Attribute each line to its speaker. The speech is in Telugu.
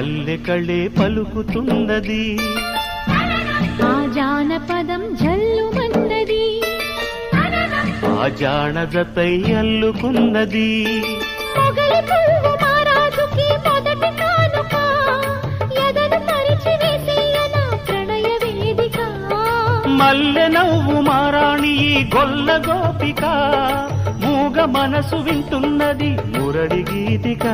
Speaker 1: మల్లె కళ్ళే పలుకుతున్నది
Speaker 2: ఆ జానపదం జల్లుమన్నది
Speaker 1: ఆ జానజతై అల్లుకున్నది
Speaker 2: మొగలి పువ్వు మహారాజుకి మొదటి కానుక ఎదను పరిచి వేసేయన ప్రణయ వేదిక
Speaker 1: మల్లె నవ్వు మారాణి ఈ గొల్ల గోపిక మూగ మనసు వింటున్నది మురడి గీతిక